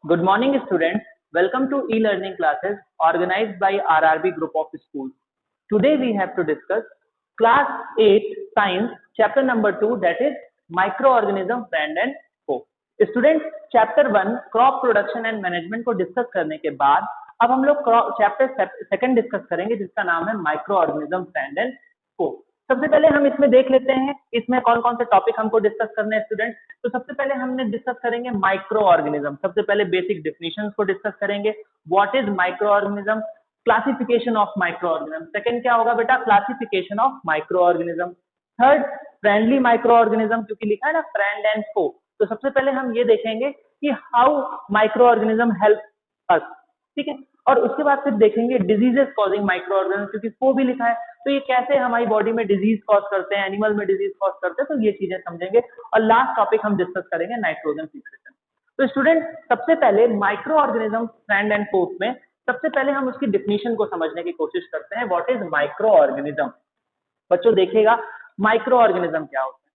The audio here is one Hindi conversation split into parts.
Good morning, students. Welcome to e-learning classes organized by RRB Group of Schools. Today we have to discuss Class 8 Science, Chapter number 2, that is Microorganism, Friend and Foe. Students, Chapter 1 Crop Production and Management को डिस्कस करने के बाद अब हम लोग चैप्टर सेकंड डिस्कस करेंगे जिसका नाम है माइक्रोऑर्गेनिज्म, फ्रेंड एंड फो। सबसे पहले हम इसमें देख लेते हैं इसमें कौन कौन से टॉपिक हमको डिस्कस करने हैं स्टूडेंट। तो सबसे पहले हमने डिस्कस करेंगे माइक्रो ऑर्गेनिज्म। सबसे पहले बेसिक डेफिनेशंस को डिस्कस करेंगे। What is micro organism, classification of micro organism. Second क्या होगा बेटा, classification of micro organism. Third friendly micro organism, क्योंकि लिखा है ना फ्रेंड एंड फो। तो सबसे पहले हम ये देखेंगे कि how micro organism help us, ठीक है। और उसके बाद फिर देखेंगे डिजीजेस कॉजिंग माइक्रो ऑर्गेनिज्म, क्योंकि फो भी लिखा है तो ये कैसे हमारी बॉडी में डिजीज कॉज करते हैं, एनिमल में डिजीज कॉज करते हैं, तो ये चीजें समझेंगे। और लास्ट टॉपिक हम डिस्कस करेंगे नाइट्रोजन फिक्सेशन। तो स्टूडेंट सबसे पहले माइक्रो ऑर्गेनिज्म फ्रेंड एंड फो में सबसे पहले हम उसकी डिफिनीशन को समझने की कोशिश करते हैं। What is micro organism. बच्चों देखिएगा माइक्रो ऑर्गेनिज्म क्या होता है।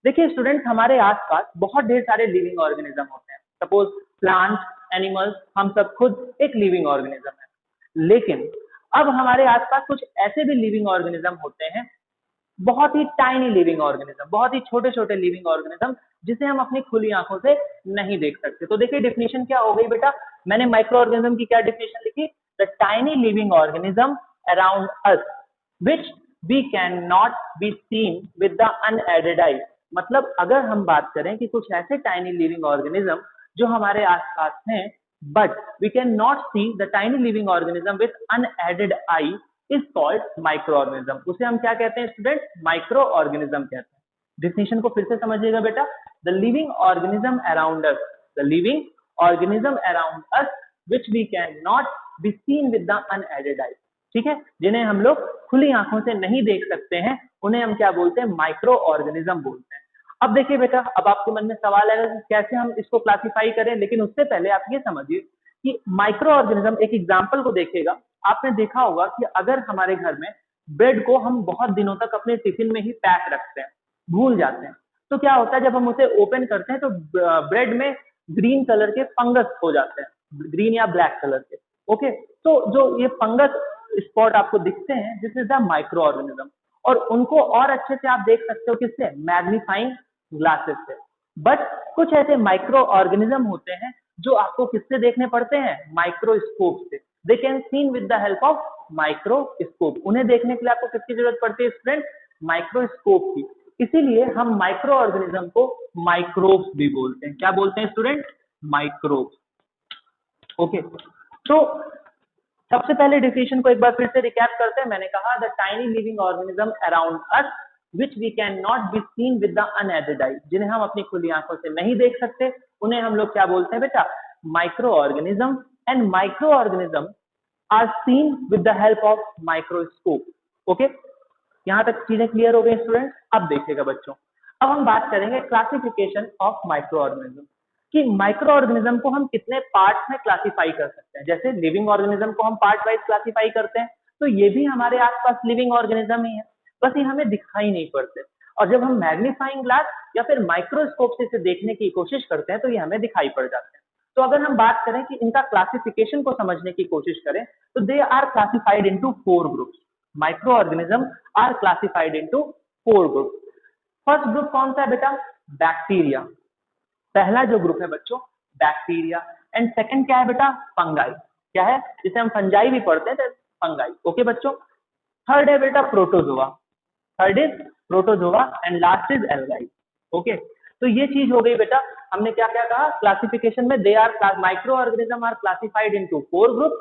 देखिए स्टूडेंट, हमारे आसपास बहुत ढेर सारे लिविंग ऑर्गेनिज्म होते हैं। सपोज प्लांट, एनिमल्स, हम सब खुद एक लिविंग ऑर्गेनिज्म है। लेकिन अब हमारे आसपास कुछ ऐसे भी लिविंग ऑर्गेनिज्म होते हैं, बहुत ही टाइनी लिविंग ऑर्गेनिज्म, बहुत ही छोटे छोटे लिविंग ऑर्गेनिज्म जिसे हम अपनी खुली आंखों से नहीं देख सकते। तो देखिए डेफिनेशन क्या हो गई बेटा, मैंने माइक्रो ऑर्गेनिज्म की क्या डेफिनेशन लिखी, the tiny living organism around us which we can not be seen with the unaided eye. मतलब अगर हम बात करें कि कुछ ऐसे टाइनी लिविंग ऑर्गेनिज्म जो हमारे आसपास हैं, but we can not see the tiny living organism with unaided eye is called micro organism. उसे हम क्या कहते हैं स्टूडेंट, माइक्रो ऑर्गेनिज्म कहते हैं। डिफिनेशन को फिर से समझिएगा बेटा, the living organism around us, the living organism around us which we can not be seen with the unaided eye, ठीक है, जिन्हें हम लोग खुली आंखों से नहीं देख सकते हैं, उन्हें हम क्या बोलते हैं, माइक्रो ऑर्गेनिज्म बोलते हैं। अब देखिए बेटा, अब आपके मन में सवाल आएगा कि कैसे हम इसको क्लासिफाई करें, लेकिन उससे पहले आप ये समझिए कि माइक्रो ऑर्गेनिज्म, एक एग्जांपल को देखिएगा। आपने देखा होगा कि अगर हमारे घर में ब्रेड को हम बहुत दिनों तक अपने टिफिन में ही पैक रखते हैं, भूल जाते हैं, तो क्या होता है जब हम उसे ओपन करते हैं तो ब्रेड में ग्रीन कलर के फंगस हो जाते हैं, ग्रीन या ब्लैक कलर के। ओके, तो जो ये फंगस स्पॉट आपको दिखते हैं, this is the micro organism. और उनको और अच्छे से आप देख सकते हो किससे, मैग्नीफाइंग ग्लासेस से। बट कुछ ऐसे माइक्रो ऑर्गेनिज्म होते हैं जो आपको किससे देखने पड़ते हैं, माइक्रोस्कोप से। They can seen with the help of microscope. उन्हें देखने के लिए आपको किसकी जरूरत पड़ती है स्टूडेंट, माइक्रोस्कोप की। इसीलिए हम माइक्रो ऑर्गेनिज्म को माइक्रोब्स भी बोलते हैं। क्या बोलते हैं स्टूडेंट, माइक्रोब्स। ओके, तो सबसे पहले डिफिनेशन को एक बार फिर से रिकैप करते हैं। मैंने कहा the tiny living organism around us which we can not be seen with the unaided eye, जिन्हें हम अपनी खुली आंखों से नहीं देख सकते, उन्हें हम लोग क्या बोलते हैं बेटा, micro organism. And micro organism are seen with the help of microscope. Okay, यहां तक चीजें क्लियर हो गई स्टूडेंट। अब देखिएगा बच्चों, अब हम बात करेंगे क्लासिफिकेशन ऑफ माइक्रो ऑर्गेनिज्म, कि माइक्रो ऑर्गेनिज्म को हम कितने पार्ट्स में क्लासिफाई कर सकते हैं। जैसे लिविंग ऑर्गेनिज्म को हम पार्ट वाइज क्लासिफाई करते हैं, तो ये भी हमारे आसपास लिविंग ऑर्गेनिज्म ही है, बस ये हमें दिखाई नहीं पड़ते। और जब हम मैग्नीफाइंग ग्लास या फिर माइक्रोस्कोप से इसे देखने की कोशिश करते हैं तो ये हमें दिखाई पड़ जाते हैं। तो अगर हम बात करें कि इनका क्लासिफिकेशन को समझने की कोशिश करें तो they are classified into 4 groups. Micro organism are classified into 4 groups. First group कौन सा है बेटा, बैक्टीरिया। पहला जो ग्रुप है बच्चों बैक्टीरिया। एंड सेकंड क्या है बेटा, फंगाई। क्या है, जिसे हम फंजाई भी पढ़ते हैं, फंगाई। ओके बच्चों, थर्ड है बेटा protozoa. Third is protozoa and last is algae. Okay, तो ये चीज हो गई बेटा। हमने क्या क्या कहा क्लासिफिकेशन में, they are micro organism are classified into 4 group,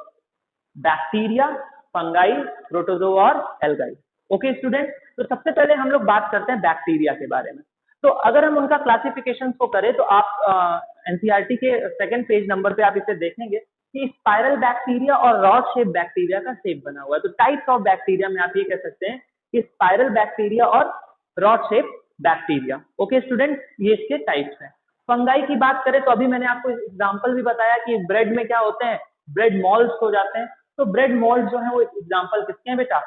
bacteria, fungi, protozoa और एल्गाई। ओके स्टूडेंट, तो सबसे पहले हम लोग बात करते हैं बैक्टीरिया के बारे में। तो अगर हम उनका क्लासिफिकेशन को करें तो आप एनसीईआरटी के सेकंड पेज नंबर पे आप इसे देखेंगे कि स्पाइरल बैक्टीरिया और रॉड शेप बैक्टीरिया का शेप बना हुआ है। तो टाइप्स ऑफ बैक्टीरिया में आप ये कह सकते हैं कि स्पाइरल बैक्टीरिया और rod shape bacteria. Okay student, ये इसके टाइप्स हैं। फंगाई की बात करें तो अभी मैंने आपको एग्जांपल भी बताया कि ब्रेड में क्या होते हैं, ब्रेड मॉल्स हो जाते हैं। तो ब्रेड मॉल्स जो है वो एग्जांपल किसके हैं बेटा,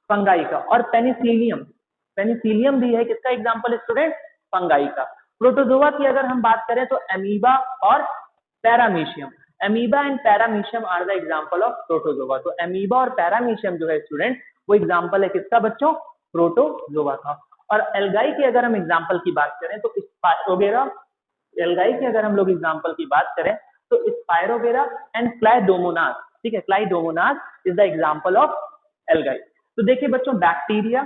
फंगाई का। और पेनिसिलियम, पेनिसिलियम भी है किसका एग्जांपल स्टूडेंट, फंगाई का। प्रोटोजोआ की अगर हम बात करें तो अमीबा और paramecium, amoeba and paramecium are the example of protozoa. तो अमीबा और पैरामीशियम जो है स्टूडेंट वो एग्जांपल है किसका बच्चों, प्रोटोजोआ का। और एल्गाई की अगर हम एग्जांपल की बात करें तो स्पाइरोगेरा, एल्गाई की अगर हम लोग एग्जांपल की बात करें तो स्पाइरोगेरा एंड क्लाइडोमोनास, ठीक है, chlamydomonas is the example of algae. तो देखिए बच्चों, बैक्टीरिया,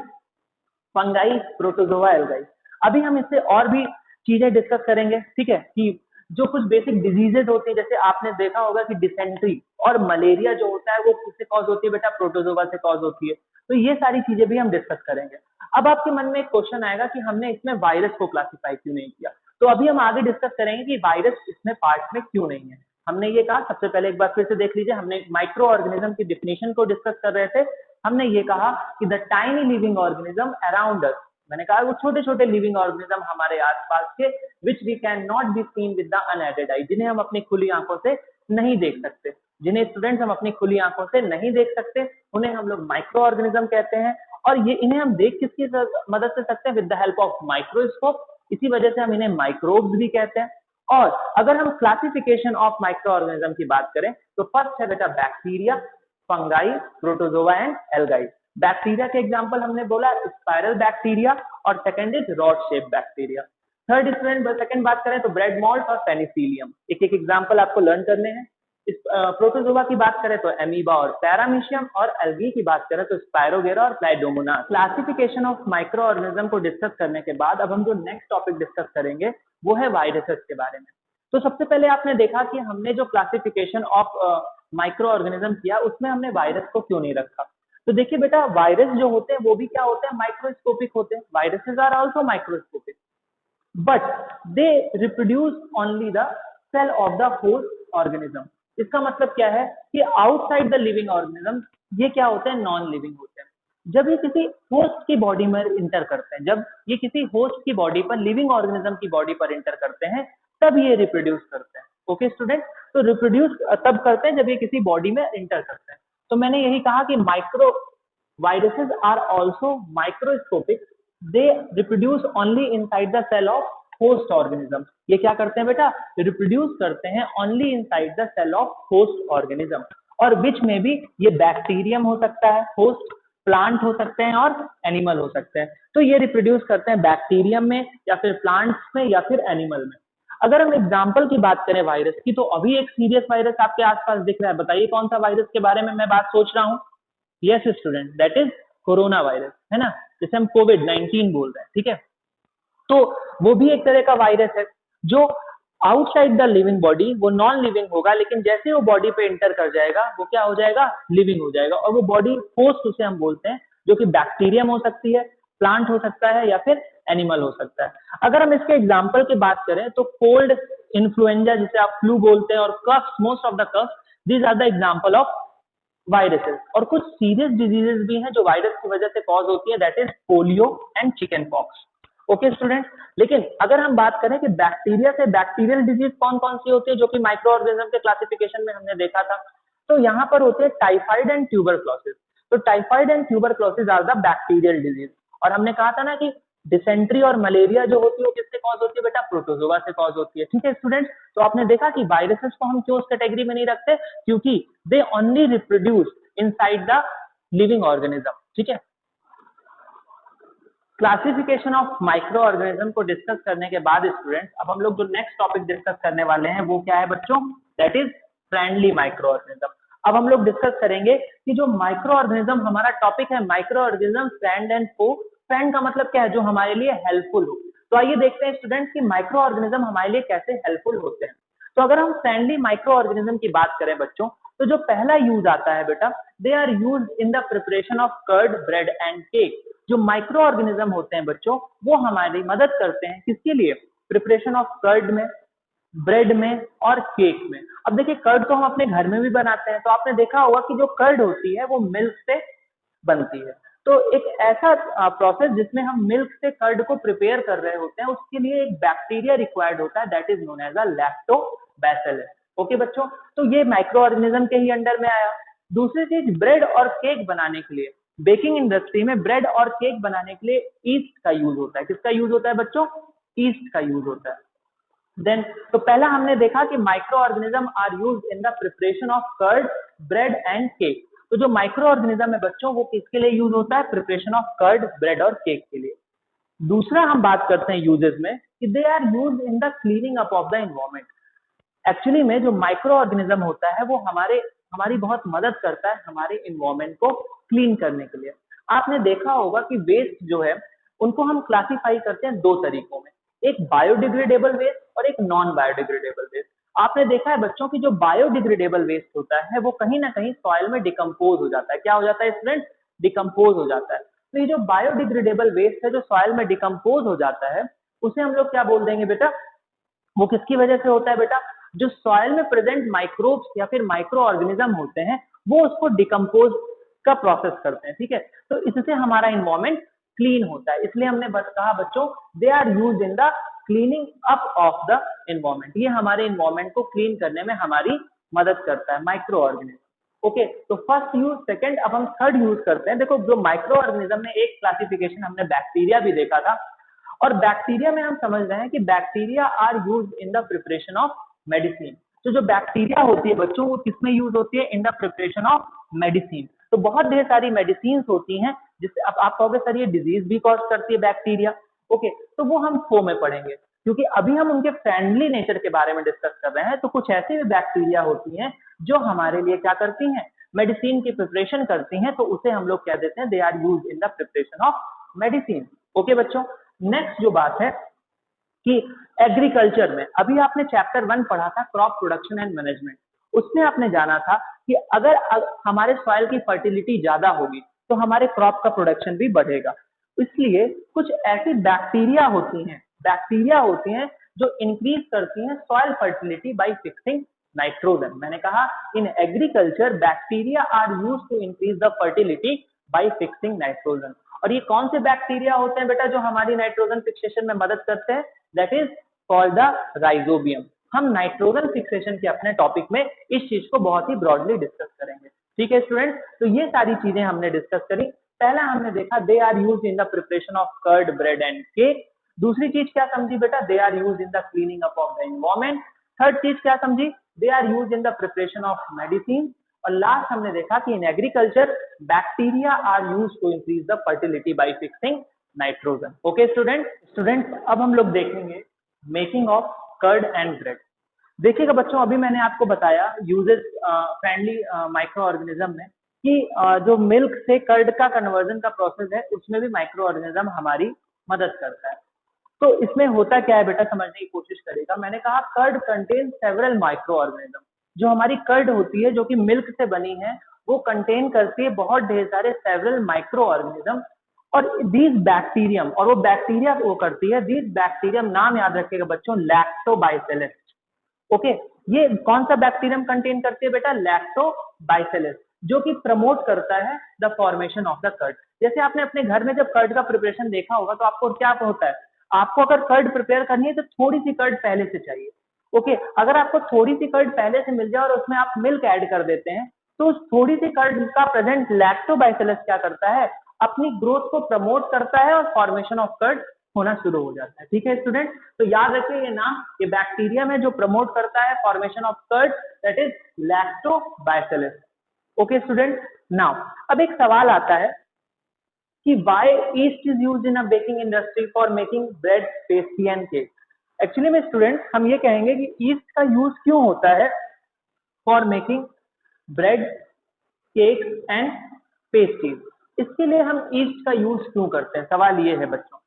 फंगाई, प्रोटोजोआ, एल्गाई। अभी हम इससे और भी चीजें डिस्कस करेंगे, ठीक है, कि जो कुछ बेसिक डिजीजेज होती है, जैसे आपने देखा होगा कि डिसेंट्री और मलेरिया जो होता है वो किससे कॉज होती है बेटा, प्रोटोजोआ से कॉज होती है। तो ये सारी चीजें भी हम डिस्कस करेंगे। अब आपके मन में एक क्वेश्चन आएगा कि हमने इसमें वायरस को क्लासिफाई क्यों नहीं किया। तो अभी हम आगे डिस्कस करेंगे कि वायरस इसमें पार्ट में क्यों नहीं है। हमने ये कहा, सबसे पहले एक बार फिर से देख लीजिए, हमने माइक्रो ऑर्गेनिज्म की डिफिनेशन को डिस्कस कर रहे थे। हमने ये कहा कि the tiny living organism around अस, मैंने कहा वो छोटे छोटे लिविंग ऑर्गेनिज्म हमारे आसपास के, which we can not be seen with the unaided eye, जिन्हें हम अपनी खुली आंखों से नहीं देख सकते, जिन्हें स्टूडेंट्स हम अपनी खुली आंखों से नहीं देख सकते, उन्हें हम लोग माइक्रो ऑर्गेनिज्म कहते हैं। और ये इन्हें हम देख किसकी मदद से सकते हैं, with the help of microscope, इसी वजह से हम इन्हें माइक्रोब्स भी कहते हैं। और अगर हम क्लासिफिकेशन ऑफ माइक्रो ऑर्गेनिज्म की बात करें तो फर्स्ट है बेटा bacteria, fungi, protozoa and algae. Bacteria के एग्जांपल हमने बोला स्पाइरल बैक्टीरिया और second is rod shape bacteria. Third student second बात करें तो ब्रेड मॉल्ट और पेनिसिलियम, एक एक एग्जांपल आपको लर्न करने हैं। इस प्रोटोजोआ की बात करें तो एमीबा और पैरामीशियम, और एल्गी की बात करें तो स्पाइरोगेरा और क्लाइडोमोनास। क्लासिफिकेशन ऑफ माइक्रो ऑर्गेनिज्म को डिस्कस करने के बाद अब हम जो नेक्स्ट टॉपिक डिस्कस करेंगे वो है वायरसेस के बारे में। तो सबसे पहले आपने देखा कि हमने जो क्लासिफिकेशन ऑफ माइक्रो ऑर्गेनिज्म किया उसमें हमने वायरस को क्यों नहीं रखा। तो देखिए बेटा, वायरस जो होते हैं वो भी क्या होते हैं, माइक्रोस्कोपिक होते हैं। Viruses are also microscopic, but they reproduce only the cell of the host organism. इसका मतलब क्या है कि आउटसाइड द लिविंग ऑर्गेनिज्म ये क्या होते हैं, नॉन लिविंग होते हैं। जब ये किसी होस्ट की बॉडी में इंटर करते हैं, जब ये किसी होस्ट की बॉडी पर, लिविंग ऑर्गेनिज्म की बॉडी पर इंटर करते हैं, तब ये रिप्रोड्यूस करते हैं। ओके स्टूडेंट, तो रिप्रोड्यूस तब करते हैं जब ये किसी बॉडी में इंटर करते हैं। तो मैंने यही कहा कि micro viruses are also microscopic, they reproduce only inside the cell of host organism. ये क्या करते हैं बेटा, रिप्रोड्यूस करते हैं only inside the cell of host organism, और विच में भी ये बैक्टीरियम हो सकता है होस्ट, प्लांट हो सकते हैं और एनिमल हो सकते हैं। तो ये रिप्रोड्यूस करते हैं बैक्टीरियम में या फिर प्लांट्स में या फिर एनिमल में। अगर हम एग्जाम्पल की बात करें वायरस की, तो अभी एक सीरियस वायरस आपके आसपास दिख रहा है, बताइए कौन सा वायरस के बारे में मैं बात सोच रहा हूँ। Yes student, that is corona virus, है ना, जिसे हम कोविड-19 बोल रहे हैं, ठीक है। तो वो भी एक तरह का वायरस है जो आउटसाइड द लिविंग बॉडी, वो नॉन लिविंग होगा, लेकिन जैसे वो बॉडी पे इंटर कर जाएगा वो क्या हो जाएगा, लिविंग हो जाएगा। और वो बॉडी होस्ट उसे हम बोलते हैं, जो कि बैक्टीरियम हो सकती है, प्लांट हो सकता है या फिर एनिमल हो सकता है। अगर हम इसके एग्जाम्पल की बात करें तो कोल्ड, इन्फ्लुएंजा जिसे आप फ्लू बोलते हैं, और coughs, most of the coughs, these are the example of viruses. और कुछ सीरियस डिजीजेस भी हैं जो वायरस की वजह से कॉज होती है, that is polio and chicken pox. Okay student, लेकिन अगर हम बात करें कि बैक्टीरिया से बैक्टीरियल डिजीज कौन कौन सी होती है जो कि माइक्रो ऑर्गेनिज्म के क्लासिफिकेशन में हमने देखा था, तो यहाँ पर होते हैं टाइफाइड एंड ट्यूबरक्लोसिस। तो typhoid and tuberculosis are the bacterial disease. और हमने कहा था ना कि डिसेंट्री और मलेरिया जो होती है वो किससे कॉज होती है बेटा, प्रोटोजोआ से कॉज होती है, ठीक है स्टूडेंट। तो आपने देखा कि वायरसेस को हम क्यों उस कैटेगरी में नहीं रखते, क्योंकि they only reproduce inside the living organism, ठीक है। क्लासिफिकेशन ऑफ माइक्रो ऑर्गेनिज्म को डिस्कस करने के बाद स्टूडेंट्स, अब हम लोग जो नेक्स्ट टॉपिक डिस्कस करने वाले हैं वो क्या है बच्चों, that is friendly micro organism. अब हम लोग डिस्कस करेंगे कि जो माइक्रो ऑर्गेनिज्म, हमारा टॉपिक है micro organism friend and foe. Friend का मतलब क्या है, जो हमारे लिए हेल्पफुल हो। तो आइए देखते हैं स्टूडेंट्स कि माइक्रो ऑर्गेनिज्म हमारे लिए कैसे हेल्पफुल होते हैं। तो अगर हम फ्रेंडली माइक्रो ऑर्गेनिज्म की बात करें बच्चों, तो जो पहला यूज आता है बेटा, they are use in the preparation of curd, bread and cake. जो माइक्रो ऑर्गेनिज्म होते हैं बच्चों, वो हमारी मदद करते हैं किसके लिए, प्रिपरेशन ऑफ कर्ड में, ब्रेड में और केक में। अब देखिए, कर्ड तो हम अपने घर में भी बनाते हैं, तो आपने देखा होगा कि जो कर्ड होती है वो मिल्क से बनती है। तो एक ऐसा प्रोसेस जिसमें हम मिल्क से कर्ड को प्रिपेयर कर रहे होते हैं, उसके लिए एक बैक्टीरिया रिक्वायर्ड होता है, that is known as a lactobacillus. Okay बच्चों, तो ये माइक्रो ऑर्गेनिज्म के ही अंडर में आया। दूसरी चीज, ब्रेड और केक बनाने के लिए, बेकिंग इंडस्ट्री में ब्रेड और केक बनाने के लिए ईस्ट का यूज होता है। किसका यूज होता है बच्चों, ईस्ट का यूज होता है। देन तो पहला हमने देखा कि micro organism are used in the preparation of curd, bread and cake. तो जो माइक्रो ऑर्गेनिज्म है बच्चों वो किसके लिए यूज होता है? प्रिपरेशन ऑफ कर्ड, ब्रेड और केक के लिए। दूसरा हम बात करते हैं यूजेस में कि they are used in the cleaning up of the environment. Actually में जो माइक्रो ऑर्गेनिज्म होता है वो हमारी बहुत मदद करता है हमारे इन्वायरमेंट को क्लीन करने के लिए। आपने देखा होगा कि वेस्ट जो है उनको हम क्लासिफाई करते हैं दो तरीकों में, एक बायोडिग्रेडेबल वेस्ट और एक नॉन बायोडिग्रेडेबल वेस्ट। आपने देखा है बच्चों की जो बायोडिग्रेडेबल वेस्ट होता है वो कहीं ना कहीं सॉइल में डिकम्पोज हो जाता है। क्या हो जाता है स्टूडेंट? डिकम्पोज हो जाता है। तो ये जो बायोडिग्रेडेबल वेस्ट है जो सॉइल में डिकम्पोज हो जाता है उसे हम लोग क्या बोल देंगे बेटा? वो किसकी वजह से होता है बेटा? जो सॉइल में प्रेजेंट माइक्रोब्स या फिर माइक्रो ऑर्गेनिज्म होते हैं वो उसको डिकम्पोज का प्रोसेस करते हैं। ठीक है, तो इससे हमारा इन्वायरमेंट क्लीन होता है। इसलिए हमने कहा बच्चों they are used in the cleaning up of the environment. ये हमारे इन्वायरमेंट को क्लीन करने में हमारी मदद करता है माइक्रो ऑर्गेनिज्म। ओके, तो फर्स्ट यूज, सेकंड, अब हम थर्ड यूज करते हैं। देखो जो माइक्रो ऑर्गेनिज्म में एक क्लासिफिकेशन हमने बैक्टीरिया भी देखा था, और बैक्टीरिया में हम समझ रहे हैं कि bacteria are used in the preparation of medicine. तो जो बैक्टीरिया होती है बच्चों वो किसमें यूज होती है? इन द प्रिपरेशन ऑफ मेडिसिन। तो बहुत ढेर सारी मेडिसिन होती हैं जिससे अब आप कहोगे सर ये डिजीज भी कॉज करती है बैक्टीरिया। ओके, तो वो हम फो में पढ़ेंगे, क्योंकि अभी हम उनके फ्रेंडली नेचर के बारे में डिस्कस कर रहे हैं। तो कुछ ऐसी भी बैक्टीरिया होती हैं जो हमारे लिए क्या करती हैं? मेडिसिन की प्रिपरेशन करती हैं। तो उसे हम लोग कह देते हैं they are use in the preparation of medicine. Okay बच्चों, नेक्स्ट जो बात है कि एग्रीकल्चर में अभी आपने चैप्टर 1 पढ़ा था क्रॉप प्रोडक्शन एंड मैनेजमेंट। उसमें आपने जाना था कि अगर हमारे सॉइल की फर्टिलिटी ज्यादा होगी तो हमारे क्रॉप का प्रोडक्शन भी बढ़ेगा। इसलिए कुछ ऐसी बैक्टीरिया होती हैं जो इंक्रीज करती हैं soil fertility by fixing nitrogen. मैंने कहा in agriculture bacteria are used to increase the fertility by fixing nitrogen. और ये कौन से बैक्टीरिया होते हैं बेटा जो हमारी नाइट्रोजन फिक्सेशन में मदद करते हैं? That is called the rhizobium. हम नाइट्रोजन फिक्सेशन के अपने टॉपिक में इस चीज को बहुत ही ब्रॉडली डिस्कस करेंगे। ठीक है स्टूडेंट, तो ये सारी चीजें हमने डिस्कस करी। पहला हमने देखा they are used in the preparation of curd, bread and cake. दूसरी चीज क्या समझी बेटा? They are used in the cleaning up of the environment. Third चीज क्या समझी? They are used in the preparation of medicine. और लास्ट हमने देखा कि in agriculture bacteria are used to increase the fertility by fixing nitrogen. Okay student, अब हम लोग देखेंगे making of curd and bread. देखिएगा बच्चों, अभी मैंने आपको बताया यूजेस फ्रेंडली माइक्रो ऑर्गेनिज्म में कि जो मिल्क से कर्ड का कन्वर्जन का प्रोसेस है उसमें भी माइक्रो ऑर्गेनिज्म हमारी मदद करता है। तो इसमें होता क्या है बेटा, समझने की कोशिश करेगा। मैंने कहा curd contain several micro organism. जो हमारी कर्ड होती है जो कि मिल्क से बनी है वो कंटेन करती है बहुत ढेर सारे सेवरल माइक्रो ऑर्गेनिज्म। और दीज बैक्टीरियम, और वो बैक्टीरिया वो करती है, दीज बैक्टीरियम नाम याद रखिएगा बच्चों, लैक्टोबाइसेलस। ओके, ये कौन सा बैक्टीरियम कंटेन करती है बेटा? लैक्टोबाइसेलस, जो कि प्रमोट करता है the formation of the curd. जैसे आपने अपने घर में जब कर्ड का प्रिपरेशन देखा होगा तो आपको क्या होता है, आपको अगर कर्ड प्रिपेयर करनी है तो थोड़ी सी कर्ड पहले से चाहिए। ओके, अगर आपको थोड़ी सी कर्ड पहले से मिल जाए और उसमें आप मिल्क ऐड कर देते हैं तो उस थोड़ी सी कर्ड का प्रेजेंट लैक्टोबाइसेलस क्या करता है? अपनी ग्रोथ को प्रमोट करता है और फॉर्मेशन ऑफ कर्ड होना शुरू हो जाता है। ठीक है स्टूडेंट, तो याद रखिए ये नाम, ये बैक्टीरिया में जो प्रमोट करता है formation of curd, that is lactobacillus. Okay student, now अब एक सवाल आता है कि why yeast is used in a baking industry for making bread, pastry and cake। Actually में स्टूडेंट हम ये कहेंगे कि ईस्ट का यूज क्यों होता है for making bread, cake and pastries. इसके लिए हम ईस्ट का यूज क्यों करते हैं, सवाल ये है बच्चों।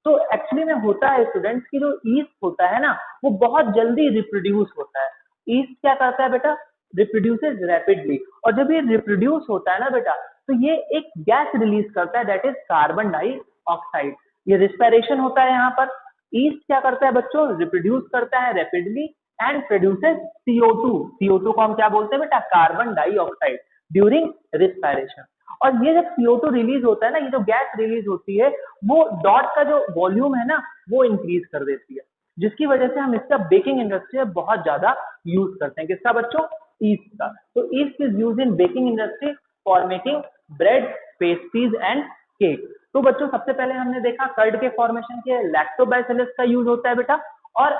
तो एक्चुअली में होता है स्टूडेंट्स की जो ईस्ट होता है ना वो बहुत जल्दी रिप्रोड्यूस होता है। ईस्ट क्या करता है बेटा? Reproduces rapidly. और जब ये रिप्रोड्यूस होता है ना बेटा तो ये एक गैस रिलीज करता है, दैट इज कार्बन डाइऑक्साइड। ये रिस्पिरेशन होता है यहाँ पर। ईस्ट क्या करता है बच्चों? रिप्रोड्यूस करता है rapidly and produces CO2। CO2 को हम क्या बोलते हैं बेटा? Carbon dioxide during respiration. और ये जब CO2 रिलीज होता है ना, ये जो गैस रिलीज होती है वो डॉट का जो वॉल्यूम है ना वो इंक्रीज कर देती है, जिसकी वजह से हम इसका बेकिंग इंडस्ट्री में बहुत ज्यादा यूज करते हैं। किसका बच्चों? ईस्ट का। तो east is use in baking industry for making bread, pastries and cake. तो बच्चों सबसे पहले हमने देखा कर्ड के फॉर्मेशन के लैक्टोबाइसेलस का यूज होता है बेटा, और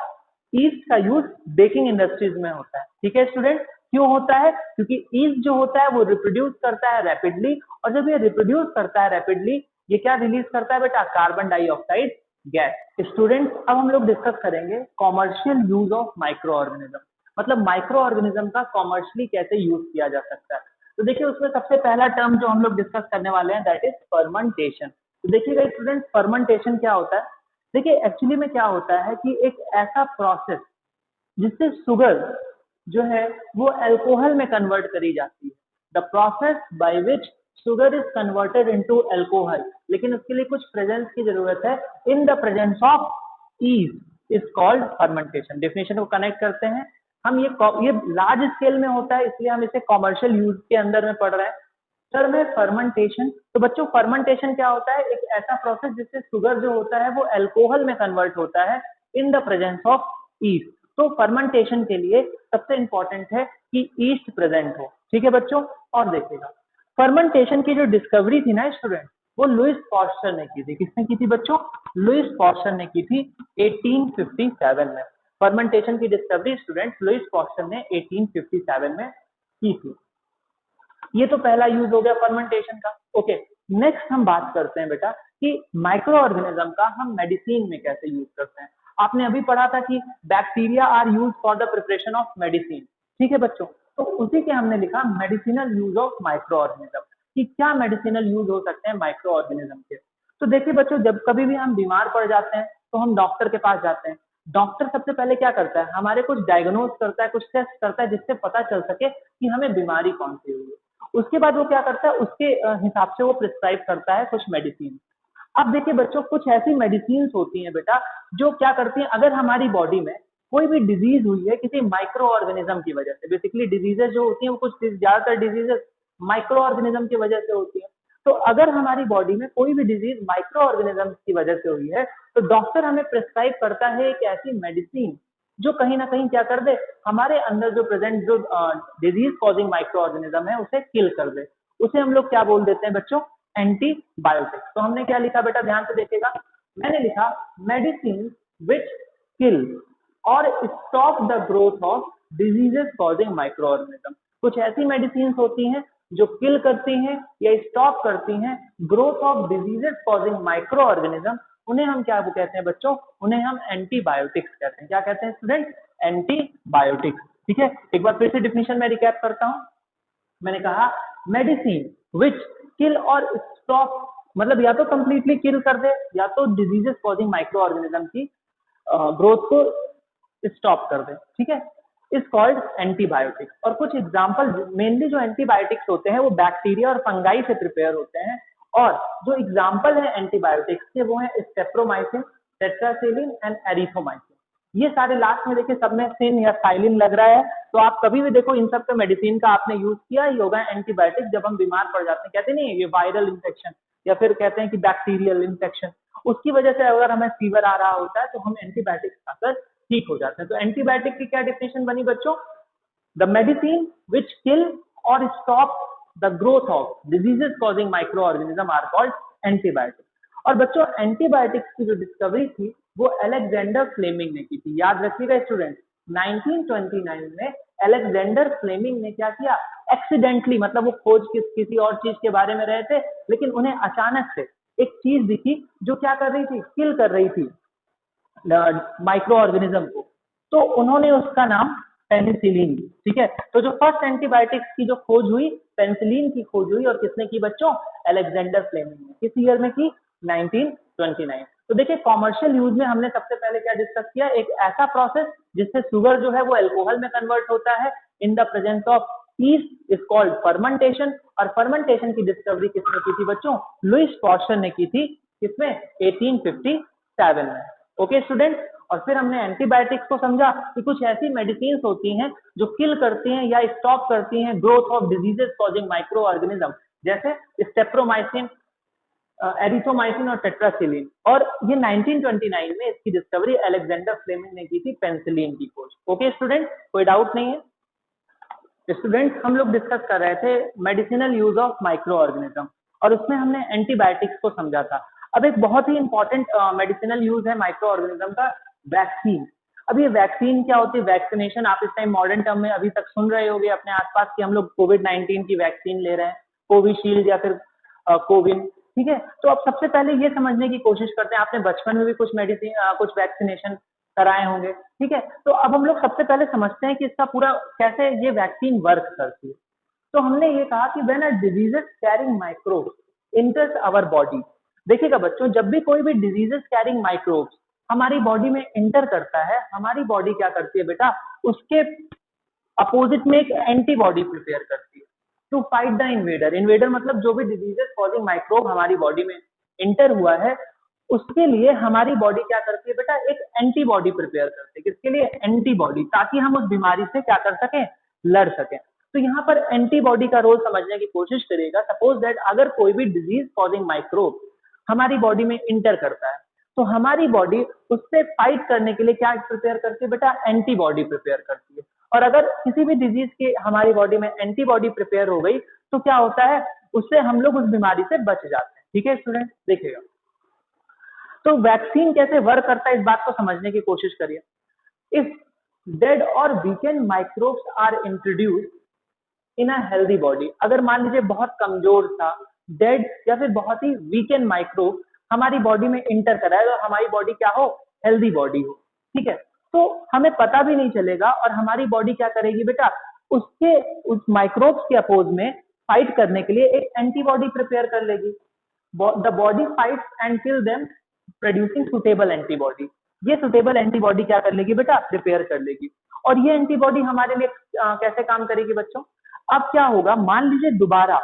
ईस्ट का यूज बेकिंग इंडस्ट्रीज में होता है। ठीक है स्टूडेंट, क्यों होता है? क्योंकि ईस्ट जो होता है वो रिप्रोड्यूस करता है रैपिडली, और जब ये रिप्रोड्यूस करता है रैपिडली, ये क्या रिलीज करता है बेटा? Carbon dioxide gas. स्टूडेंट, अब हम लोग डिस्कस करेंगे commercial use of micro organism, मतलब माइक्रो ऑर्गेनिज्म का कॉमर्शियली कैसे यूज किया जा सकता है। तो देखिए उसमें सबसे पहला टर्म जो हम लोग डिस्कस करने वाले हैं दैट इज फर्मेंटेशन। तो देखिएगा स्टूडेंट, फर्मेंटेशन क्या होता है? देखिए एक्चुअली में क्या होता है कि एक ऐसा प्रोसेस जिससे शुगर जो है वो अल्कोहल में कन्वर्ट करी जाती है। The process by which sugar is converted into alcohol, लेकिन उसके लिए कुछ प्रेजेंस की जरूरत है। In the presence of east is called fermentation. Definition को कनेक्ट करते हैं हम। ये लार्ज स्केल में होता है, इसलिए हम इसे कॉमर्शियल यूज के अंदर में पढ़ रहे हैं। सर में फर्मेंटेशन, तो बच्चों फर्मेंटेशन क्या होता है? एक ऐसा प्रोसेस जिससे शुगर जो होता है वो अल्कोहल में कन्वर्ट होता है in the presence of east. तो फर्मेंटेशन के लिए सबसे इंपॉर्टेंट है कि ईस्ट प्रेजेंट हो। ठीक है बच्चों, और देखिएगा फर्मेंटेशन की जो डिस्कवरी थी ना स्टूडेंट, वो लुइस पॉस्चर ने की थी। किसने की थी बच्चों? लुइस पॉस्चर ने की थी 1857 में। फर्मेंटेशन की डिस्कवरी स्टूडेंट लुइस पॉस्चर ने 1857 में की थी। ये तो पहला यूज हो गया फर्मेंटेशन का। ओके, नेक्स्ट हम बात करते हैं बेटा कि माइक्रो ऑर्गेनिज्म का हम मेडिसिन में कैसे यूज करते हैं। आपने अभी पढ़ा था कि bacteria are use for the preparation of medicine. ठीक है बच्चों, तो उसी के हमने लिखा medicinal use of micro organism, कि क्या मेडिसिनल यूज हो सकते हैं माइक्रो ऑर्गेनिज्म के। तो देखिए बच्चों, जब कभी भी हम बीमार पड़ जाते हैं तो हम डॉक्टर के पास जाते हैं। डॉक्टर सबसे पहले क्या करता है? हमारे कुछ डायग्नोज करता है, कुछ टेस्ट करता है, जिससे पता चल सके कि हमें बीमारी कौन सी हुई है। उसके बाद वो क्या करता है? उसके हिसाब से वो प्रिस्क्राइब करता है कुछ मेडिसिन। अब देखिए बच्चों, कुछ ऐसी मेडिसिन होती हैं बेटा जो क्या करती हैं, अगर हमारी बॉडी में कोई भी डिजीज हुई है किसी माइक्रो ऑर्गेनिज्म की वजह से। बेसिकली डिजीजेस जो होती हैं वो कुछ ज्यादातर डिजीजेस माइक्रो ऑर्गेनिज्म की वजह से होती है। तो अगर हमारी बॉडी में कोई भी डिजीज माइक्रो ऑर्गेनिज्म की वजह से हुई है, तो डॉक्टर हमें प्रिस्क्राइब करता है एक ऐसी मेडिसिन जो कहीं ना कहीं क्या कर दे, हमारे अंदर जो प्रेजेंट जो डिजीज कॉजिंग माइक्रो ऑर्गेनिज्म है उसे किल कर दे। उसे हम लोग क्या बोल देते हैं बच्चों? एंटीबायोटिक। तो हमने क्या लिखा बेटा, ध्यान से देखिएगा। मैंने लिखा मेडिसिन विच किल और stop the growth of diseases causing micro organism. कुछ ऐसी मेडिसिन होती हैं जो किल करती हैं या स्टॉप करती हैं growth of diseases causing micro organism. उन्हें हम क्या कहते हैं बच्चों? उन्हें हम एंटीबायोटिक्स कहते हैं। क्या कहते हैं स्टूडेंट? एंटीबायोटिक्स। ठीक है, एक बार फिर से डिफिनेशन में रिकैप करता हूं। मैंने कहा मेडिसिन विच किल और स्टॉप, मतलब या तो कंप्लीटली किल कर दे या तो डिजीजेस कॉजिंग माइक्रो ऑर्गेनिज्म की ग्रोथ को स्टॉप कर दे। ठीक है, इज कॉल्ड एंटीबायोटिक्स। और कुछ एग्जांपल, मेनली जो एंटीबायोटिक्स होते हैं वो बैक्टीरिया और फंगाई से प्रिपेयर होते हैं। और जो एग्जांपल है एंटीबायोटिक्स के वो है स्टेप्रोमाइसिन, टेट्रासाइक्लिन एंड एरिथ्रोमाइसिन। ये सारे लास्ट में देखिए सब में सिन या साइलिन लग रहा है, तो आप कभी भी देखो इन सब का मेडिसिन का आपने यूज किया ही होगा। एंटीबायोटिक जब हम बीमार पड़ जाते हैं, कहते नहीं ये वायरल इन्फेक्शन या फिर कहते हैं कि बैक्टीरियल इन्फेक्शन, उसकी वजह से अगर हमें फीवर आ रहा होता है तो हम एंटीबायोटिक खाकर ठीक हो जाते हैं। तो एंटीबायोटिक की क्या डेफिनेशन बनी बच्चों? द मेडिसिन विच किल और stop the growth of diseases causing micro organism are called antibiotic. और बच्चों एंटीबायोटिक्स की जो डिस्कवरी थी वो अलेक्जेंडर फ्लेमिंग ने की थी। याद रखिएगा स्टूडेंट, 1929 में अलेक्जेंडर फ्लेमिंग ने क्या किया? एक्सीडेंटली, मतलब वो खोज किसी और चीज के बारे में रहे थे, लेकिन उन्हें अचानक से एक चीज दिखी जो क्या कर रही थी? किल कर रही थी माइक्रो ऑर्गेनिज्म को। तो उन्होंने उसका नाम पेनिसिलिन। ठीक है, तो जो फर्स्ट एंटीबायोटिक्स की जो खोज हुई, पेनिसिलिन की खोज हुई, और किसने की बच्चों? अलेक्जेंडर फ्लेमिंग ने। किस ईयर में की? 1929। तो देखिए कॉमर्शियल यूज में हमने सबसे पहले क्या डिस्कस किया? एक ऐसा प्रोसेस जिससे शुगर जो है वो अल्कोहल में कन्वर्ट होता है in the presence of east is called fermentation. और फर्मेंटेशन की डिस्कवरी किसने की थी बच्चों? लुइस पॉस्चर ने की थी। किसमें? 1857 में। ओके स्टूडेंट, और फिर हमने एंटीबायोटिक्स को समझा कि कुछ ऐसी मेडिसिन होती हैं जो किल करती हैं या स्टॉप करती हैं growth of diseases causing micro organism, जैसे स्टेप्रोमाइसिन, एरिथ्रोमाइसिन और टेट्रासाइक्लिन। और ये 1929 में इसकी डिस्कवरी अलेक्जेंडर फ्लेमिंग ने की थी, पेनिसिलिन की खोज। ओके स्टूडेंट, कोई डाउट नहीं है? स्टूडेंट, हम लोग डिस्कस कर रहे थे medicinal use of micro organism, और उसमें हमने एंटीबायोटिक्स को समझा था। अब एक बहुत ही इंपॉर्टेंट मेडिसिनल यूज है माइक्रो ऑर्गेनिज्म का, वैक्सीन। अब ये वैक्सीन क्या होती है, वैक्सीनेशन आप इस टाइम मॉडर्न टर्म में अभी तक सुन रहे होंगे अपने आसपास कि हम लोग कोविड-19 की वैक्सीन ले रहे हैं, कोविशील्ड या फिर कोविन, ठीक है। तो अब सबसे पहले ये समझने की कोशिश करते हैं, आपने बचपन में भी कुछ मेडिसिन कुछ वैक्सीनेशन कराए होंगे, ठीक है। तो अब हम लोग सबसे पहले समझते हैं कि इसका पूरा कैसे ये वैक्सीन वर्क करती है। तो हमने ये कहा कि when a diseases carrying microbes enters our body, देखिएगा बच्चों, जब भी कोई भी डिजीजेस कैरिंग माइक्रोब्स हमारी बॉडी में इंटर करता है, हमारी बॉडी क्या करती है बेटा, उसके अपोजिट में एक एंटीबॉडी प्रिपेयर करती है to fight the invader. Invader मतलब जो भी डिजीजेस कॉजिंग माइक्रोब हमारी बॉडी में इंटर हुआ है, उसके लिए हमारी बॉडी क्या करती है बेटा, एक एंटीबॉडी प्रिपेयर करती है। किसके लिए? एंटीबॉडी, ताकि हम उस बीमारी से क्या कर सकें, लड़ सकें। तो यहाँ पर एंटीबॉडी का रोल समझने की कोशिश करिएगा। सपोज दैट अगर कोई भी डिजीज कॉजिंग माइक्रोब हमारी बॉडी में इंटर करता है, तो हमारी बॉडी उससे फाइट करने के लिए क्या प्रिपेयर करती है बेटा, एंटीबॉडी प्रिपेयर करती है। और अगर किसी भी डिजीज की हमारी बॉडी में एंटीबॉडी प्रिपेयर हो गई तो क्या होता है, उससे हम लोग उस बीमारी से बच जाते हैं। ठीक है स्टूडेंट, देखिएगा तो वैक्सीन कैसे वर्क करता है इस बात को समझने की कोशिश करिए। इफ डेड और weakened microbes are introduced in a healthy body, अगर मान लीजिए बहुत कमजोर था, डेड या फिर बहुत ही वीकेंड माइक्रोब हमारी बॉडी में इंटर करा है, तो हमारी बॉडी क्या हो, हेल्दी बॉडी हो, ठीक है। तो हमें पता भी नहीं चलेगा और हमारी बॉडी क्या करेगी बेटा, उसके उस माइक्रोब्स के अपोज में फाइट करने के लिए एक एंटीबॉडी प्रिपेयर कर लेगी। The body fights and kill them producing suitable antibody. ये सुटेबल एंटीबॉडी क्या कर लेगी बेटा, प्रिपेयर कर लेगी। और ये एंटीबॉडी हमारे लिए कैसे काम करेगी बच्चों, अब क्या होगा, मान लीजिए दोबारा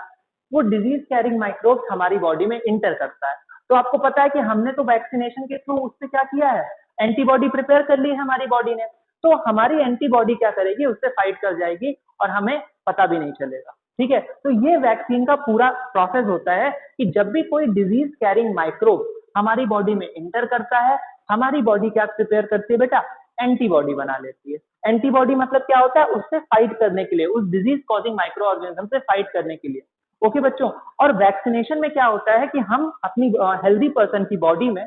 वो डिजीज कैरिंग माइक्रोब्स हमारी बॉडी में इंटर करता है, तो आपको पता है कि हमने तो वैक्सीनेशन के थ्रू उससे क्या किया है, एंटीबॉडी प्रिपेयर कर ली है हमारी बॉडी ने। तो हमारी एंटीबॉडी क्या करेगी, उससे फाइट कर जाएगी और हमें पता भी नहीं चलेगा। ठीक है, तो ये वैक्सीन का पूरा प्रोसेस होता है कि जब भी कोई डिजीज कैरिंग माइक्रोब हमारी बॉडी में इंटर करता है, हमारी बॉडी क्या प्रिपेयर करती है बेटा, एंटीबॉडी बना लेती है। एंटीबॉडी मतलब क्या होता है, उससे फाइट करने के लिए, उस डिजीज कॉजिंग माइक्रो ऑर्गेनिज्म से फाइट करने के लिए। ओके बच्चों, और वैक्सीनेशन में क्या होता है कि हम अपनी हेल्दी पर्सन की बॉडी में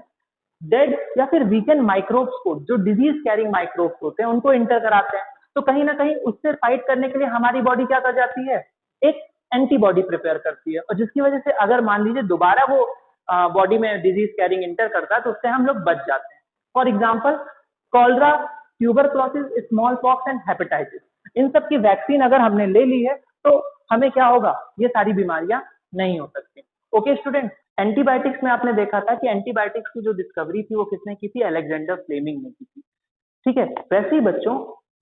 डेड या फिर वीकेंड माइक्रोब्स को, जो डिजीज कैरिंग माइक्रोब्स होते हैं, उनको इंटर कराते हैं। तो कहीं ना कहीं उससे फाइट करने के लिए हमारी बॉडी क्या कर जाती है, एक एंटीबॉडी प्रिपेयर करती है, और जिसकी वजह से अगर मान लीजिए दोबारा वो बॉडी में डिजीज कैरिंग इंटर करता है, तो उससे हम लोग बच जाते हैं। For example cholera, tuberculosis, small pox and hepatitis, इन सब की वैक्सीन अगर हमने ले ली है तो हमें क्या होगा, ये सारी बीमारियां नहीं हो सकती। ओके स्टूडेंट, एंटीबायोटिक्स में आपने देखा था कि एंटीबायोटिक्स की जो डिस्कवरी थी वो किसने की थी, अलेक्जेंडर फ्लेमिंग ने की थी। ठीक है, वैसे ही बच्चों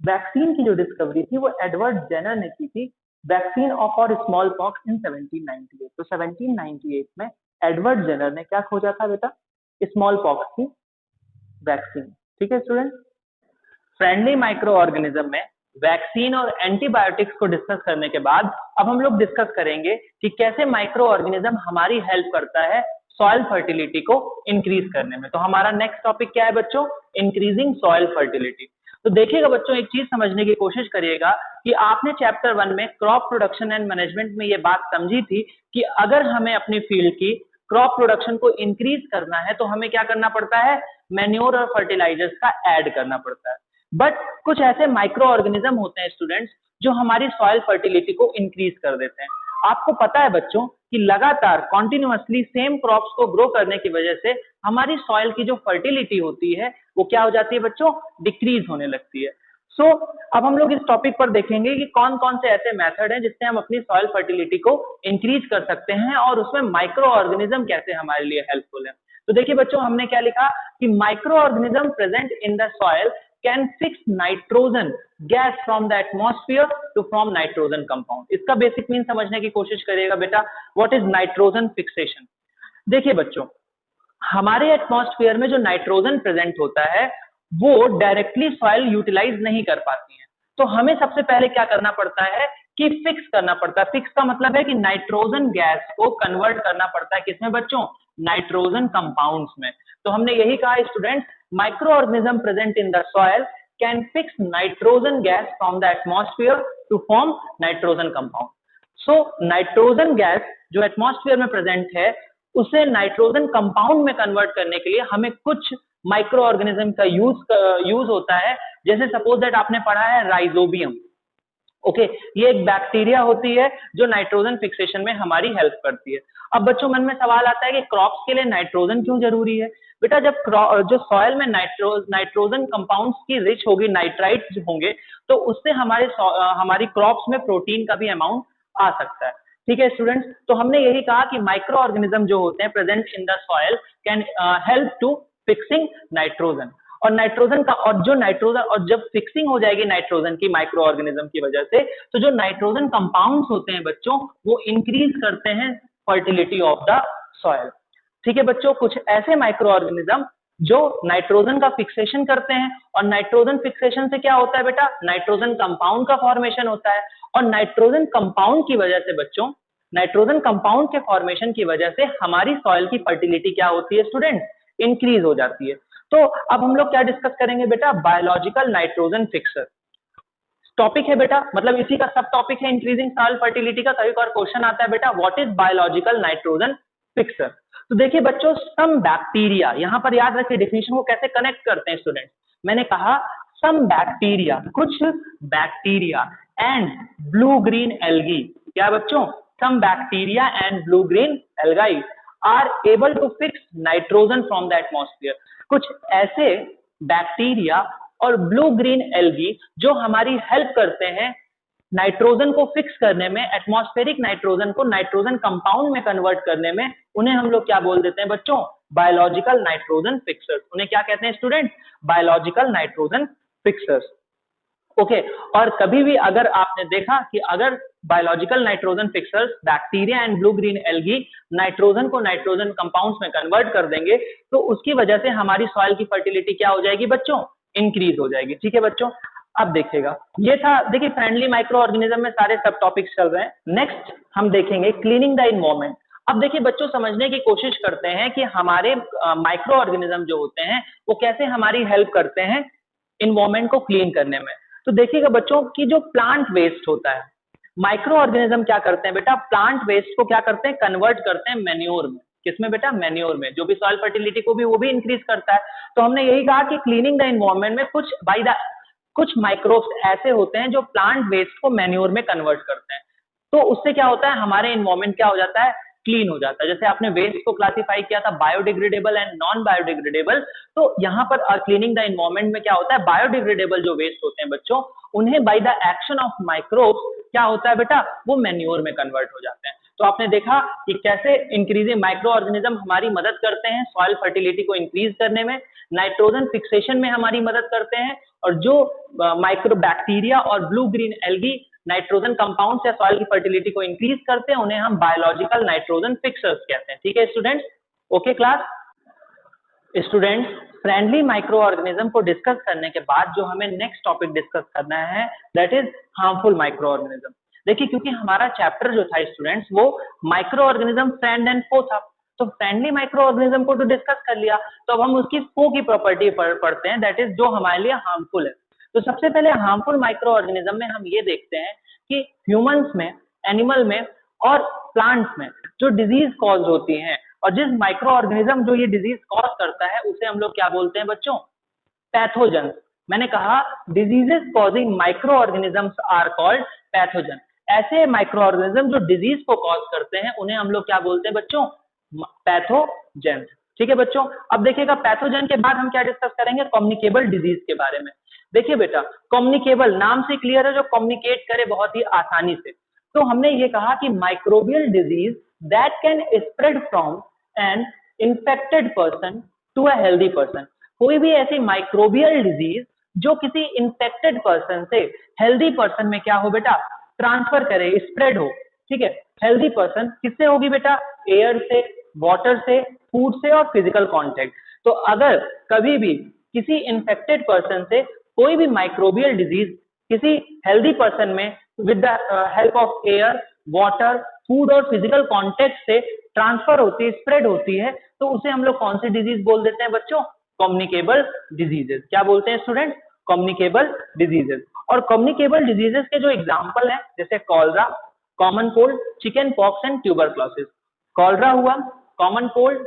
वैक्सीन की जो डिस्कवरी थी वो एडवर्ड जेनर ने की थी, वैक्सीन ऑफ और स्मॉल पॉक्स इन 1798। तो 1798 में एडवर्ड जेनर ने क्या खोजा था बेटा, स्मॉल पॉक्स की वैक्सीन। ठीक है स्टूडेंट, फ्रेंडली माइक्रो ऑर्गेनिज्म में वैक्सीन और एंटीबायोटिक्स को डिस्कस करने के बाद अब हम लोग डिस्कस करेंगे कि कैसे माइक्रो ऑर्गेनिज्म हमारी हेल्प करता है सॉइल फर्टिलिटी को इंक्रीज करने में। तो हमारा नेक्स्ट टॉपिक क्या है बच्चों, इंक्रीजिंग सॉइल फर्टिलिटी। तो देखिएगा बच्चों, एक चीज समझने की कोशिश करिएगा कि आपने चैप्टर 1 में क्रॉप प्रोडक्शन एंड मैनेजमेंट में ये बात समझी थी कि अगर हमें अपनी फील्ड की क्रॉप प्रोडक्शन को इंक्रीज करना है तो हमें क्या करना पड़ता है, मैन्योर और फर्टिलाइजर्स का ऐड करना पड़ता है। बट कुछ ऐसे माइक्रो ऑर्गेनिज्म होते हैं स्टूडेंट्स जो हमारी सॉइल फर्टिलिटी को इंक्रीज कर देते हैं। आपको पता है बच्चों कि लगातार कॉन्टिन्यूअसली सेम क्रॉप्स को ग्रो करने की वजह से हमारी सॉइल की जो फर्टिलिटी होती है वो क्या हो जाती है बच्चों, डिक्रीज होने लगती है। सो अब हम लोग इस टॉपिक पर देखेंगे कि कौन कौन से ऐसे मेथड हैं जिससे हम अपनी सॉइल फर्टिलिटी को इंक्रीज कर सकते हैं और उसमें माइक्रो ऑर्गेनिज्म कैसे हमारे लिए हेल्पफुल है। तो देखिए बच्चों, हमने क्या लिखा कि micro organism present in the soil can fix nitrogen gas from the atmosphere to form nitrogen compound। इसका बेसिक मीन समझने की कोशिश करिएगा बेटा, व्हाट इज नाइट्रोजन फिक्सेशन। देखिए बच्चों, हमारे एटमॉस्फेयर में जो नाइट्रोजन प्रेजेंट होता है वो डायरेक्टली सॉइल यूटिलाइज नहीं कर पाती है, तो हमें सबसे पहले क्या करना पड़ता है कि फिक्स करना पड़ता है। फिक्स का मतलब है कि नाइट्रोजन गैस को कन्वर्ट करना पड़ता है किसमें बच्चों, नाइट्रोजन कंपाउंड्स में। तो हमने यही कहा student, microorganism present in the soil can fix nitrogen gas from the atmosphere to form nitrogen compound। so nitrogen gas जो एटमॉस्फेयर में प्रेजेंट है उसे नाइट्रोजन कंपाउंड में कन्वर्ट करने के लिए हमें कुछ माइक्रो ऑर्गेनिज्म का यूज होता है। जैसे सपोज दैट आपने पढ़ा है राइजोबियम, ओके ये एक बैक्टीरिया होती है जो नाइट्रोजन फिक्सेशन में हमारी हेल्प करती है। अब बच्चों मन में सवाल आता है कि क्रॉप्स के लिए नाइट्रोजन क्यों जरूरी है? बेटा जब जो सॉइल में नाइट्रोजन कंपाउंड्स की रिच होगी, नाइट्राइट्स होंगे, तो उससे हमारी क्रॉप्स में प्रोटीन का भी अमाउंट आ सकता है। ठीक है स्टूडेंट्स, तो हमने यही कहा कि माइक्रो ऑर्गेनिज्म जो होते हैं present in the soil can help to fixing nitrogen. और नाइट्रोजन का और जब फिक्सिंग हो जाएगी नाइट्रोजन की माइक्रो ऑर्गेनिज्म की वजह से, तो जो नाइट्रोजन कंपाउंड्स होते हैं बच्चों वो इंक्रीज करते हैं फर्टिलिटी ऑफ द सॉइल। ठीक है बच्चों, कुछ ऐसे माइक्रो ऑर्गेनिज्म जो नाइट्रोजन का फिक्सेशन करते हैं, और नाइट्रोजन फिक्सेशन से क्या होता है बेटा, नाइट्रोजन कंपाउंड का फॉर्मेशन होता है। और नाइट्रोजन कंपाउंड की वजह से बच्चों, नाइट्रोजन कंपाउंड के फॉर्मेशन की वजह से हमारी सॉइल की फर्टिलिटी क्या होती है स्टूडेंट, इंक्रीज हो जाती है। तो अब हम लोग क्या डिस्कस करेंगे बेटा, बायोलॉजिकल नाइट्रोजन फिक्सर टॉपिक है बेटा, मतलब इसी का सब टॉपिक है इंक्रीजिंग सॉइल फर्टिलिटी का। कभी कभार क्वेश्चन आता है बेटा what is biological nitrogen fixer. तो देखिए बच्चों, सम बैक्टीरिया, यहां पर याद रखिए डेफिनेशन को कैसे कनेक्ट करते हैं स्टूडेंट। मैंने कहा सम बैक्टीरिया, कुछ bacteria and blue green algae, क्या बच्चों, some bacteria and blue green algae are able to fix nitrogen from the atmosphere. कुछ ऐसे बैक्टीरिया और ब्लू ग्रीन एल्गी जो हमारी हेल्प करते हैं नाइट्रोजन को फिक्स करने में, एटमॉस्फेरिक नाइट्रोजन को नाइट्रोजन कंपाउंड में कन्वर्ट करने में, उन्हें हम लोग क्या बोल देते हैं बच्चों, बायोलॉजिकल नाइट्रोजन फिक्सर्स। उन्हें क्या कहते हैं student, biological nitrogen fixers. Okay और कभी भी अगर आपने देखा कि अगर biological nitrogen fixers, bacteria and blue green algae nitrogen को नाइट्रोजन कंपाउंड्स में कन्वर्ट कर देंगे, तो उसकी वजह से हमारी सॉइल की फर्टिलिटी क्या हो जाएगी बच्चों, इंक्रीज हो जाएगी। ठीक है बच्चों, अब देखिएगा, ये था, देखिए फ्रेंडली माइक्रो ऑर्गेनिज्म में सारे सब टॉपिक्स चल रहे हैं। नेक्स्ट हम देखेंगे क्लीनिंग द इन्वायरमेंट। अब देखिए बच्चों, समझने की कोशिश करते हैं कि हमारे माइक्रो ऑर्गेनिज्म जो होते हैं वो कैसे हमारी हेल्प करते हैं इन्वायरमेंट को क्लीन करने में। तो देखिएगा बच्चों कि जो प्लांट वेस्ट होता है, माइक्रो ऑर्गेनिज्म क्या करते हैं बेटा, प्लांट वेस्ट को क्या करते हैं, कन्वर्ट करते हैं मैन्योर में। किसमें बेटा, मैन्योर में, जो भी सॉइल फर्टिलिटी को भी वो भी इंक्रीज करता है। तो हमने यही कहा कि क्लीनिंग द इन्वायरमेंट में कुछ माइक्रोब्स ऐसे होते हैं जो प्लांट वेस्ट को मैन्योर में कन्वर्ट करते हैं। तो उससे क्या होता है, हमारे इन्वायरमेंट क्या हो जाता है, क्लीन हो जाता है। जैसे आपने वेस्ट को क्लासिफाई किया था बायोडिग्रेडेबल एंड नॉन बायोडिग्रेडेबल, तो यहाँ पर क्लीनिंग द इन्वायरमेंट में क्या होता है, बायोडिग्रेडेबल जो वेस्ट होते हैं बच्चों, उन्हें by the action of microbes क्या होता है बेटा, वो मैन्योर में कन्वर्ट हो जाते हैं। तो आपने देखा कि कैसे इंक्रीजिंग माइक्रो ऑर्गेनिज्म हमारी मदद करते हैं सॉइल फर्टिलिटी को इंक्रीज करने में, नाइट्रोजन फिक्सेशन में हमारी मदद करते हैं, और जो माइक्रो बैक्टीरिया और blue green algae nitrogen compound से सॉइल की फर्टिलिटी को इंक्रीज करते हैं, उन्हें हम बायोलॉजिकल नाइट्रोजन फिक्सर्स कहते हैं। ठीक है students, okay class. Students, friendly micro organism को डिस्कस करने के बाद जो हमें नेक्स्ट टॉपिक डिस्कस करना है that is harmful micro organism. देखिए क्योंकि हमारा चैप्टर जो था स्टूडेंट्स वो माइक्रो ऑर्गेनिज्म फ्रेंड एंड फो था, तो फ्रेंडली माइक्रो ऑर्गेनिज्म को तो डिस्कस कर लिया, तो अब हम उसकी फो की प्रॉपर्टी पढ़ते हैं, दैट इज जो हमारे लिए हार्मफुल है। तो सबसे पहले हार्मफुल माइक्रो ऑर्गेनिज्म में हम ये देखते हैं कि ह्यूमंस में, एनिमल में और प्लांट्स में जो डिजीज कॉज होती हैं, और जिस माइक्रो ऑर्गेनिज्म जो ये डिजीज कॉज करता है उसे हम लोग क्या बोलते हैं बच्चों, पैथोजन। मैंने कहा diseases causing microorganisms are called pathogen. ऐसे माइक्रो ऑर्गेनिज्म जो डिजीज को कॉज करते हैं उन्हें हम लोग क्या बोलते हैं बच्चों, पैथोजन। ठीक है बच्चों, अब देखिएगा पैथोजन के बाद हम क्या डिस्कस करेंगे, कम्युनिकेबल डिजीज के बारे में। देखिए बेटा, कम्युनिकेबल नाम से क्लियर है, जो कम्युनिकेट करे बहुत ही आसानी से। तो हमने ये कहा कि microbial disease that can spread from an infected person to a healthy person. कोई भी ऐसी माइक्रोबियल डिजीज जो किसी इन्फेक्टेड पर्सन से हेल्दी पर्सन में क्या हो बेटा, ट्रांसफर करे, स्प्रेड हो। ठीक है, हेल्दी पर्सन किससे होगी बेटा, एयर से, वाटर से, फूड से और फिजिकल कांटेक्ट। तो अगर कभी भी किसी इन्फेक्टेड पर्सन से कोई भी माइक्रोबियल डिजीज किसी हेल्दी पर्सन में with the help of air, water, food और फिजिकल कांटेक्ट से ट्रांसफर होती है, स्प्रेड होती है, तो उसे हम लोग कौन सी डिजीज बोल देते हैं बच्चों, कम्युनिकेबल डिजीजेस। क्या बोलते हैं स्टूडेंट, कम्युनिकेबल डिजीजेस। और कम्युनिकेबल डिजीजेस के जो एग्जांपल हैं जैसे cholera, common cold, chicken pox and tuberculosis. Cholera हुआ, common cold,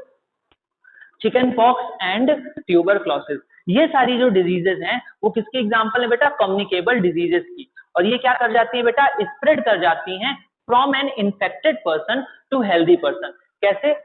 chicken pox and tuberculosis. ये सारी जो डिजीजेस हैं वो किसके एग्जांपल है बेटा? कम्युनिकेबल डिजीजेस की। और ये क्या कर जाती है बेटा? स्प्रेड कर जाती हैं from an infected person to healthy person. कैसे?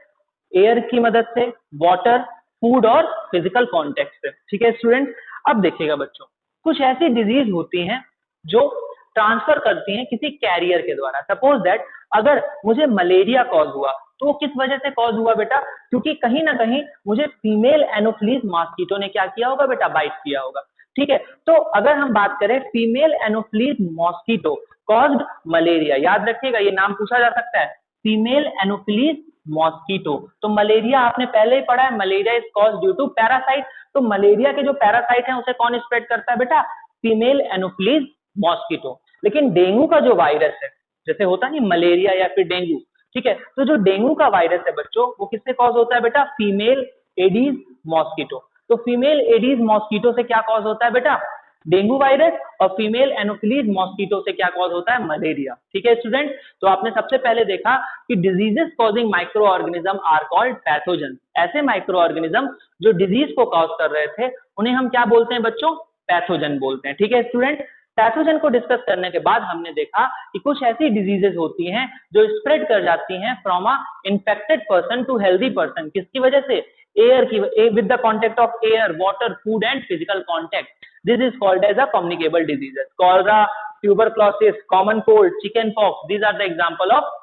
एयर की मदद से, वाटर, फूड और फिजिकल कॉन्टेक्ट से। ठीक है स्टूडेंट, अब देखिएगा बच्चों, कुछ ऐसी डिजीज होती हैं जो ट्रांसफर करती हैं किसी कैरियर के द्वारा। सपोज दैट अगर मुझे मलेरिया कॉज हुआ तो वो किस वजह से कॉज हुआ बेटा? क्योंकि कहीं ना कहीं मुझे फीमेल एनोफिलीज मॉस्किटो ने क्या किया होगा बेटा? बाइट किया होगा। ठीक है, तो अगर हम बात करें female anopheles mosquito caused malaria, याद रखिएगा ये नाम पूछा जा सकता है, फीमेल एनोफिलीज मॉस्किटो। तो मलेरिया आपने पहले ही पढ़ा है, malaria is cause due to parasite. तो मलेरिया के जो पैरासाइट है उसे कौन स्प्रेड करता है बेटा? Female anopheles mosquito. लेकिन डेंगू का जो वायरस है, जैसे होता नहीं मलेरिया या फिर डेंगू, ठीक है, तो जो डेंगू का वायरस है बच्चों वो किससे कॉज होता है बेटा? Female aedes mosquito. तो फीमेल एडीज मॉस्किटो से क्या कॉज होता है बेटा? Dengue virus. और फीमेल एनोफिलीज मॉस्किटो से क्या कॉज होता है? मलेरिया। ठीक है स्टूडेंट, तो आपने सबसे पहले देखा कि diseases causing micro organism are called pathogen. ऐसे माइक्रो ऑर्गेनिज्म जो डिजीज को कॉज कर रहे थे उन्हें हम क्या बोलते हैं बच्चों? पैथोजन बोलते हैं। ठीक है स्टूडेंट, पैथोजन को डिस्कस करने के बाद हमने देखा कि कुछ ऐसी डिजीजेस होती हैं जो स्प्रेड कर जाती हैं from a infected person to healthy person. किसकी वजह से? एयर की, with the contact of air, water, food and physical contact. This is called as a communicable diseases. Cholera, tuberculosis, common cold, chicken pox, these are the example of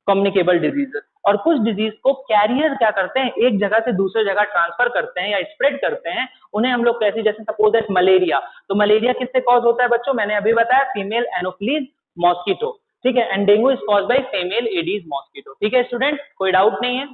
communicable diseases. और कुछ डिजीज को कैरियर क्या करते हैं? एक जगह से दूसरे जगह ट्रांसफर करते हैं या स्प्रेड करते हैं। उन्हें हम लोग कैसे, जैसे सपोज दैट मलेरिया, तो मलेरिया किससे कॉज होता है बच्चों? मैंने अभी बताया फीमेल एनोफिलीज मॉस्किटो। ठीक है, and dengue is cause by female aedes mosquito. ठीक है स्टूडेंट, कोई डाउट नहीं है?